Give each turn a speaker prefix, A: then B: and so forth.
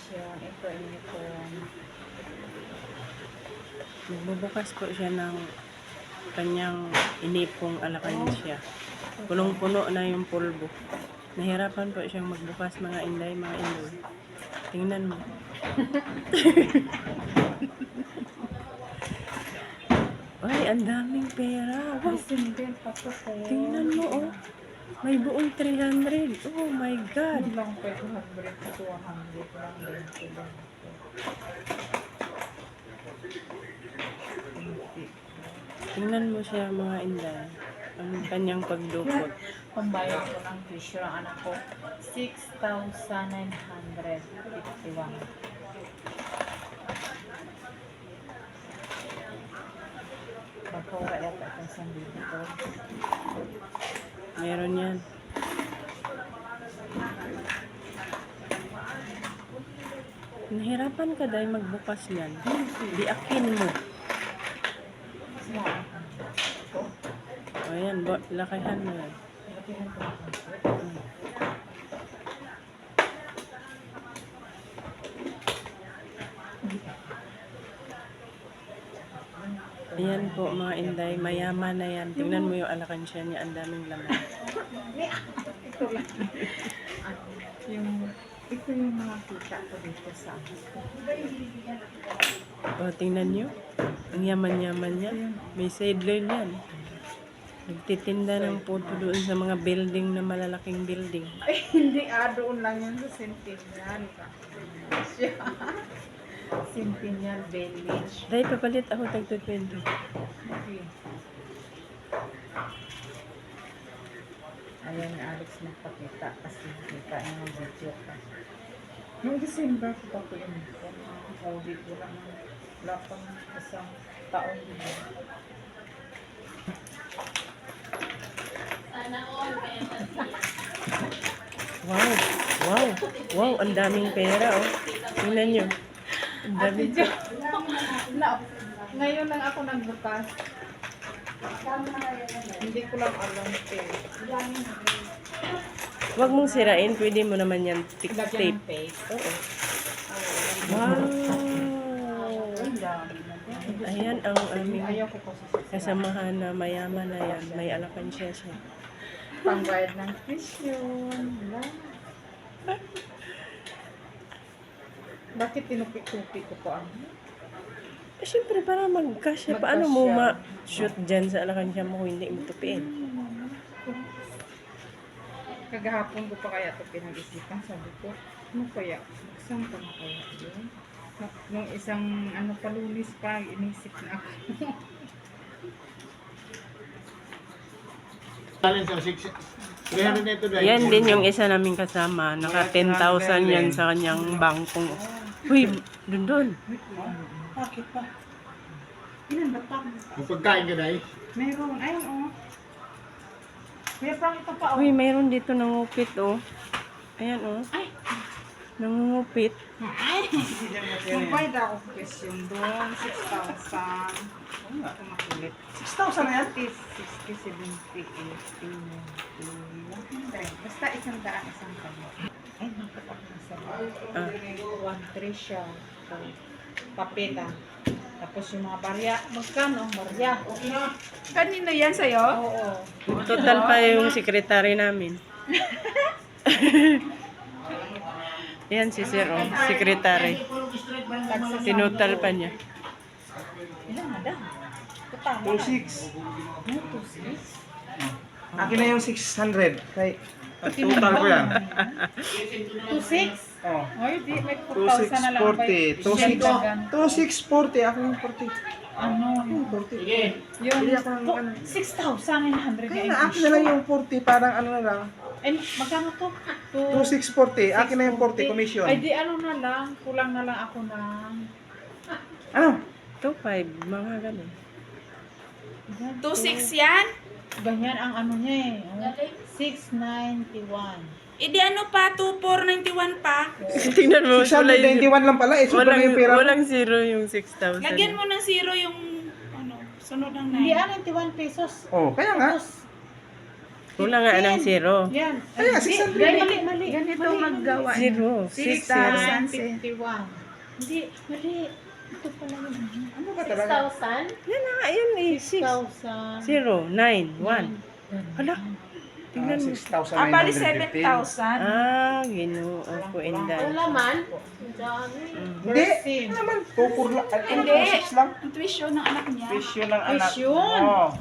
A: question. Ito uniform.
B: Magbubukas po siya ng kanyang inipong alakansya. Punong-puno na yung pulbo. Nahirapan po siyang magbukas, mga inday, mga indoy. Tingnan mo. Ay, ang daming pera. Wow.
A: December pa to sa'yo.
B: Tingnan mo, oh. May buong 300. Oh my God.
A: Ano lang pa 200 to 100 lang din sila.
B: Tingnan mo siya, mga inday. Ang kanyang pagdukot.
A: Pambayad ko ng tissue ang anak ko, 6,951. Magkawala yata itong sandito ko.
B: Meron yan. Nahirapan ka dahil magbukas yan. Diakin mo.
A: Small.
B: O yan, lakahan mo yan. Ayan po, mga inday, mayaman na yan. Tingnan mo yung alakansya niya, ang daming laman.
A: Ito lang. Ito yung mga kita ko dito sa akin.
B: O, tingnan nyo. Ang yaman-yaman niya. May sideline yan. Nagtitinda ng puto doon sa mga building na malalaking building.
A: Ay, hindi. Doon lang yan sa Centennial. Centennial Village.
B: Dahil papalit ako tagto-20.
A: Okay. Ayan ni Alex magpakita kasi kita niya ng video ka. Noong December ko pa ko yun. COVID wala pang isang taon din.
B: Wow! Wow! Wow! Ang daming pera, oh. Tingnan nyo. Ang daming pera.
A: Ngayon lang ako nagbukas. Hindi ko lang alam tape.
B: Huwag mong sirain. Pwede mo naman yan
A: Lagyan
B: tape.
A: ng tape.
B: Oo. Wow! Ayan ang aming
A: Ayaw ko kasi
B: kasamahan na mayaman na yan. May alakansya siya.
A: pangbayad ng tuition. Wala. Bakit tinupi-tupi ko po ang
B: Eh, syempre, para magkasya. Paano mo ma-shoot dyan sa alakansya mo kung hindi mo tupiin?
A: Kagahapon ko pa kaya ito pinag-isipan. Sabi ko, ano kaya? Saan pa na kaya yun? Nung isang palunis pa, inisip na ako.
B: Yan din yung isa naming kasama. Naka 10,000 yan sa kanyang bangkong. Uy, dun.
A: Bakit pa? Ilan ba pa?
C: Yung pagkain ka dahil?
A: Meron. Ayun, oh. Kuya Frank, ito pa, oh.
B: Uy, mayroon dito nangupit, oh. Ayan, oh.
A: Ay!
B: Nangungupit.
A: Ay! Magbayad ako question doon. 6,000. Oh, ako makulit.
C: 6,000 na yan?
A: 60, 70, 80, 90. Basta isang daan, isang kanya. Ay, nakapak na sa
B: Ah.
A: 1,3 siya. So, papela. Tapos yung mga barya. Magkano ang barya? Kanino yan sa'yo? Oo.
B: Total pa yung sekretary namin. Yan si Sir, oh. Sekretary. Tinutal pa niya.
A: Ilan na daw? Tama.
C: 2,600.
A: Ano, 2,600?
C: Akin na yung 600. Kay, total ko yan.
A: 2,600?
C: Oh.
A: Ay, di, may 4,000 na lang.
C: 2,640. 2,640. Ako yung 40.
A: Ano?
C: 40.
A: Yung
C: Bili ako ng ano.
A: 6,900
C: Kaya na, akin na lang yung 40. Parang ano na lang.
A: Eh, magkano to?
C: 2,640. Akin na yung 40. Commission.
A: Ay, di ano na lang. Kulang na lang ako ng...
C: Ano?
B: 2,500, mga ganun.
D: 2.6 yan?
A: Ganyan ang ano niya eh. Oh. 691.
D: Di ano pa, 2,491 pa.
B: Tingnan mo,
C: 621 lang pala. Eh, sobrang yung pera.
B: walang zero yung 6,000.
D: Lagyan mo ng 0 yung, sunod ng
A: Hindi
D: 9.
A: 91 pesos.
C: Oh, kaya nga.
A: Tapos,
B: Kulang nga ng zero.
A: Yan.
C: Ayan, 600.
A: Mali. Ganito maggawa.
B: Zero.
A: 6,051.
E: Hindi, mali. Ito pala yun.
C: Ano ba talaga?
E: 6,000?
B: Yan na nga, yun eh. 6.
E: 6,000.
B: 0, 9, 1. Hala, tingnan mo.
C: 6,915.
A: Ah, bali 7,000.
B: Ah, ginoo ko, Inday.
E: Ang laman? Ang dami.
C: Hindi. Ano naman? 2 lang.
A: Hindi.
C: 6 lang.
A: Ang tuition ng anak niya.
C: Presyo ng anak
A: Tuition.
C: mo.